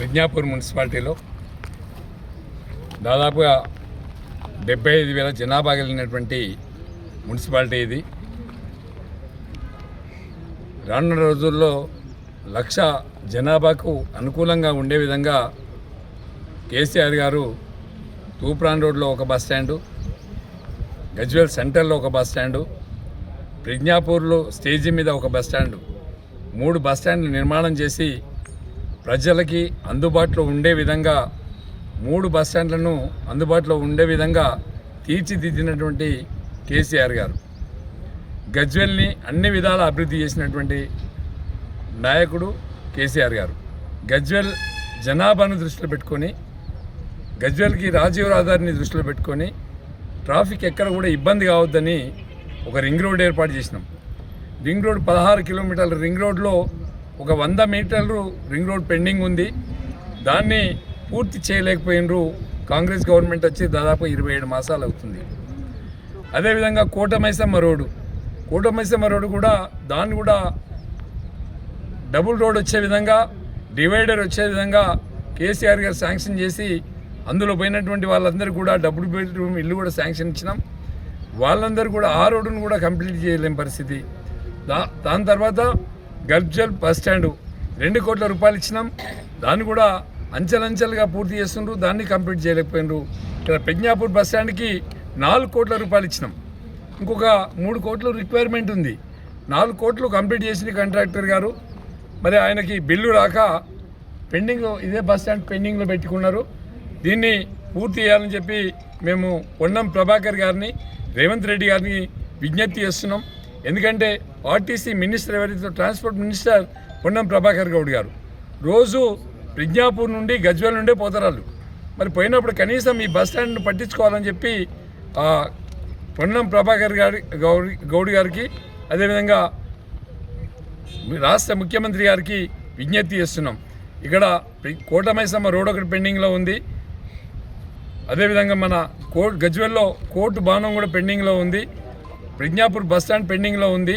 ప్రజ్ఞాపూర్ మున్సిపాలిటీలో దాదాపుగా 75,000 జనాభా కలిగినటువంటి మున్సిపాలిటీ ఇది. రానున్న రోజుల్లో 1,00,000 జనాభాకు అనుకూలంగా ఉండే విధంగా కేసీఆర్ గారు తూప్రాన్ రోడ్లో ఒక బస్ స్టాండు, గజ్వేల్ సెంటర్లో ఒక బస్ స్టాండు, ప్రజ్ఞాపూర్లో స్టేజీ మీద ఒక బస్ స్టాండు, 3 బస్ స్టాండ్లు నిర్మాణం చేసి ప్రజలకి అందుబాటులో ఉండే విధంగా 3 బస్ స్టాండ్లను అందుబాటులో ఉండే విధంగా తీర్చిదిద్దినటువంటి కేసీఆర్ గారు, గజ్వేల్ని అన్ని విధాల అభివృద్ధి చేసినటువంటి నాయకుడు కేసీఆర్ గారు. గజ్వేల్ జనాభాను దృష్టిలో పెట్టుకొని, గజ్వేల్కి రాజీవ్ రహదారిని దృష్టిలో పెట్టుకొని ట్రాఫిక్ ఎక్కడ కూడా ఇబ్బంది కావద్దని ఒక రింగ్ రోడ్ ఏర్పాటు చేసినాం. రింగ్ రోడ్ 16 కిలోమీటర్ల రింగ్ రోడ్లో ఒక 100 మీటర్లు రింగ్ రోడ్ పెండింగ్ ఉంది. దాన్ని పూర్తి చేయలేకపోయినరు. కాంగ్రెస్ గవర్నమెంట్ వచ్చి దాదాపు 27 మాసాలు అవుతుంది. అదేవిధంగా కోటమైసమ్మ రోడ్డు కూడా దాన్ని కూడా డబుల్ రోడ్ వచ్చే విధంగా, డివైడర్ వచ్చే విధంగా కేసీఆర్ గారు శాంక్షన్ చేసి అందులో పోయినటువంటి వాళ్ళందరూ కూడా డబుల్ బెడ్రూమ్ ఇల్లు కూడా శాంక్షన్ ఇచ్చినాం. వాళ్ళందరూ కూడా ఆ రోడ్డును కూడా కంప్లీట్ చేయలేని పరిస్థితి. దాని తర్వాత గజ్వేల్ బస్ స్టాండు 2 కోట్ల రూపాయలు ఇచ్చినాం. దాన్ని కూడా అంచెలంచెలుగా పూర్తి చేస్తుండ్రు, దాన్ని కంప్లీట్ చేయలేకపోయినరు. ఇక్కడ ప్రజ్ఞాపూర్ బస్ స్టాండ్కి 4 కోట్ల రూపాయలు ఇచ్చినాం. ఇంకొక 3 కోట్లు రిక్వైర్మెంట్ ఉంది. 4 కోట్లు కంప్లీట్ చేసిన కాంట్రాక్టర్ గారు మరి ఆయనకి బిల్లు రాక పెండింగ్, ఇదే బస్ స్టాండ్ పెండింగ్లో పెట్టుకున్నారు. దీన్ని పూర్తి చేయాలని చెప్పి మేము పొన్నం ప్రభాకర్ గారిని, రేవంత్ రెడ్డి గారిని విజ్ఞప్తి చేస్తున్నాం. ఎందుకంటే ఆర్టీసీ మినిస్టర్ ఎవరైతే, ట్రాన్స్పోర్ట్ మినిస్టర్ పొన్నం ప్రభాకర్ గౌడ్ గారు రోజు ప్రజ్ఞాపూర్ నుండి గజ్వేల్ నుండే పోతారు. మరి పోయినప్పుడు కనీసం ఈ బస్ స్టాండ్ను పట్టించుకోవాలని చెప్పి పొన్నం ప్రభాకర్ గౌడ్ గారికి, అదేవిధంగా రాష్ట్ర ముఖ్యమంత్రి గారికి విజ్ఞప్తి చేస్తున్నాం. ఇక్కడ కోటమైసమ్మ రోడ్ ఒకటి పెండింగ్లో ఉంది. అదేవిధంగా మన గజ్వేల్లో కోర్టు భవనం కూడా పెండింగ్లో ఉంది. ప్రజ్ఞాపూర్ బస్ స్టాండ్ పెండింగ్లో ఉంది.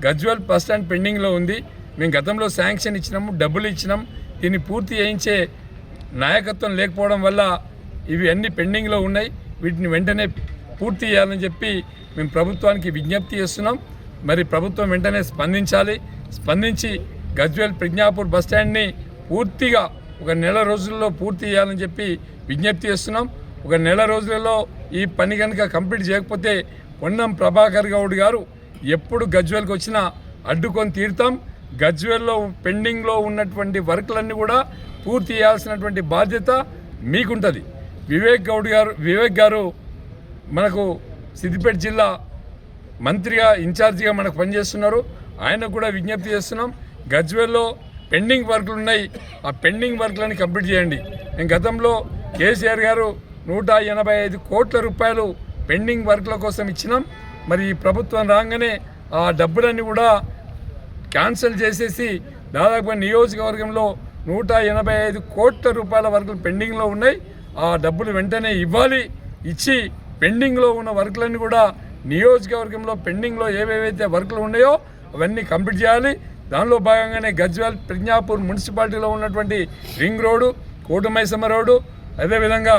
గజ్వేల్ బస్ స్టాండ్ పెండింగ్లో ఉంది. మేము గతంలో శాంక్షన్ ఇచ్చినాము, డబ్బులు ఇచ్చినాం. దీన్ని పూర్తి చేయించే నాయకత్వం లేకపోవడం వల్ల ఇవి అన్ని పెండింగ్లో ఉన్నాయి. వీటిని వెంటనే పూర్తి చేయాలని చెప్పి మేము ప్రభుత్వానికి విజ్ఞప్తి చేస్తున్నాం. మరి ప్రభుత్వం వెంటనే స్పందించి గజ్వేల్ ప్రజ్ఞాపూర్ బస్ స్టాండ్ని పూర్తిగా 1 నెల రోజుల్లో పూర్తి చేయాలని చెప్పి విజ్ఞప్తి చేస్తున్నాం. 1 నెల రోజులలో ఈ పని కనుక కంప్లీట్ చేయకపోతే పొన్నం ప్రభాకర్ గౌడ్ గారు ఎప్పుడు గజ్వేల్కి వచ్చినా అడ్డుకొని తీరుతాం. గజ్వేల్లో పెండింగ్లో ఉన్నటువంటి వర్క్లన్నీ కూడా పూర్తి చేయాల్సినటువంటి బాధ్యత మీకుంటుంది. వివేక్ గారు మనకు సిద్దిపేట జిల్లా మంత్రిగా ఇన్ఛార్జిగా మనకు పనిచేస్తున్నారు. ఆయనకు కూడా విజ్ఞప్తి చేస్తున్నాం. గజ్వేల్లో పెండింగ్ వర్క్లు ఉన్నాయి, ఆ పెండింగ్ వర్క్లని కంప్లీట్ చేయండి. మేము గతంలో కేసీఆర్ గారు 185 కోట్ల రూపాయలు పెండింగ్ వర్క్ల కోసం ఇచ్చినాం. మరి ఈ ప్రభుత్వం రాగానే ఆ డబ్బులన్నీ కూడా క్యాన్సిల్ చేసేసి దాదాపుగా నియోజకవర్గంలో 185 కోట్ల రూపాయల వర్కులు పెండింగ్లో ఉన్నాయి. ఆ డబ్బులు వెంటనే ఇవ్వాలి. ఇచ్చి పెండింగ్లో ఉన్న వర్కులన్నీ కూడా నియోజకవర్గంలో పెండింగ్లో ఏవేవైతే వర్కులు ఉన్నాయో అవన్నీ కంప్లీట్ చేయాలి. దానిలో భాగంగానే గజ్వేల్ ప్రజ్ఞాపూర్ మున్సిపాలిటీలో ఉన్నటువంటి రింగ్ రోడ్డు, కోటమైసమ్మ రోడ్డు, అదేవిధంగా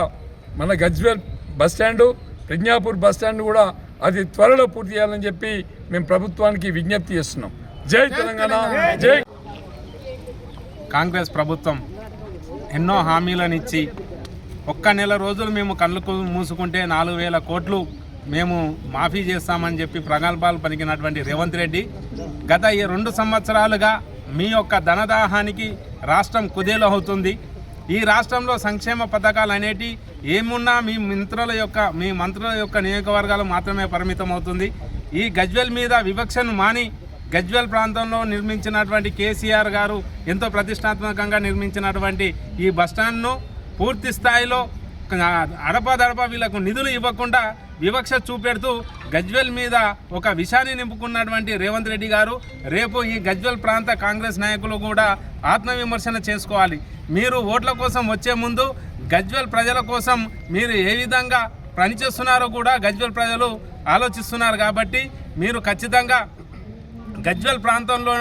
మన Gajwel bus stand, Pragnapur bus stand కూడా అది త్వరలో పూర్తి చేయాలని చెప్పి మేము ప్రభుత్వానికి విజ్ఞప్తి చేస్తున్నాం. జై తెలంగాణ, జై. కాంగ్రెస్ ప్రభుత్వం ఎన్నో హామీలను ఇచ్చి 1 నెల రోజులు మేము కళ్ళు మూసుకుంటే 4,000 కోట్లు మేము మాఫీ చేస్తామని చెప్పి ప్రగల్భాలు పలికినటువంటి రేవంత్ రెడ్డి గత ఈ 2 సంవత్సరాలుగా మీ యొక్క ధనదాహానికి రాష్ట్రం కుదేలవుతుంది. ఈ రాష్ట్రంలో సంక్షేమ పథకాలు అనేటి ఏమున్నా మీ మంత్రుల యొక్క నియోజకవర్గాలు మాత్రమే పరిమితం అవుతుంది. ఈ గజ్వేల్ మీద వివక్షను మాని గజ్వేల్ ప్రాంతంలో నిర్మించినటువంటి కేసీఆర్ గారు ఎంతో ప్రతిష్టాత్మకంగా నిర్మించినటువంటి ఈ బస్టాండ్ను పూర్తి స్థాయిలో అడపదడప వీళ్ళకు నిధులు ఇవ్వకుండా వివక్ష చూపెడుతూ గజ్వేల్ మీద ఒక విషాన్ని నింపుకున్నటువంటి రేవంత్ రెడ్డి గారు రేపు ఈ గజ్వేల్ ప్రాంత కాంగ్రెస్ నాయకులు కూడా ఆత్మవిమర్శన చేసుకోవాలి. మీరు ఓట్ల కోసం వచ్చే ముందు గజ్వేల్ ప్రజల కోసం మీరు ఏ విధంగా పనిచేస్తున్నారో కూడా గజ్వేల్ ప్రజలు ఆలోచిస్తున్నారు. కాబట్టి మీరు ఖచ్చితంగా గజ్వేల్ ప్రాంతంలో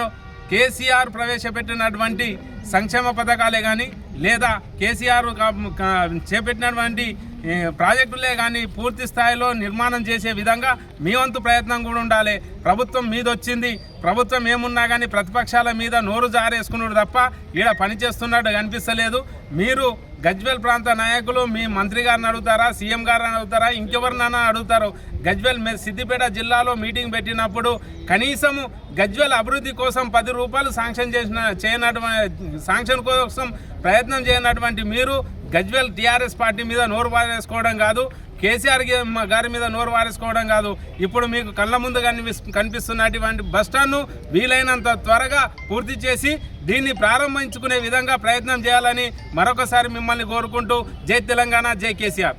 కేసీఆర్ ప్రవేశపెట్టినటువంటి సంక్షేమ పథకాలే కానీ లేదా కేసీఆర్ చేపట్టినటువంటి ప్రాజెక్టులే కానీ పూర్తి స్థాయిలో నిర్మాణం చేసే విధంగా మీ వంతు ప్రయత్నం కూడా ఉండాలి. ప్రభుత్వం మీద వచ్చింది, ప్రభుత్వం ఏమున్నా కానీ ప్రతిపక్షాల మీద నోరు జారేసుకున్నాడు తప్ప ఈడ పనిచేస్తున్నట్టు కనిపిస్తలేదు. మీరు గజ్వేల్ ప్రాంత నాయకులు మీ మంత్రి గారిని అడుగుతారా, సీఎం గారిని అడుగుతారా, ఇంకెవరినైనా అడుగుతారు? గజ్వేల్ సిద్దిపేట జిల్లాలో మీటింగ్ పెట్టినప్పుడు కనీసము గజ్వేల్ అభివృద్ధి కోసం 10 రూపాయలు శాంక్షన్ కోసం ప్రయత్నం చేయనటువంటి మీరు గజ్వేల్ టీఆర్ఎస్ పార్టీ మీద నోరు వారేసుకోవడం కాదు, కేసీఆర్ గారి మీద నోరు వారేసుకోవడం కాదు, ఇప్పుడు మీకు కళ్ళ ముందు కనిపిస్తున్నటువంటి బస్టాండ్ను వీలైనంత త్వరగా పూర్తి చేసి దీన్ని ప్రారంభించుకునే విధంగా ప్రయత్నం చేయాలని మరొకసారి మిమ్మల్ని కోరుకుంటూ జై తెలంగాణ, జై కేసీఆర్.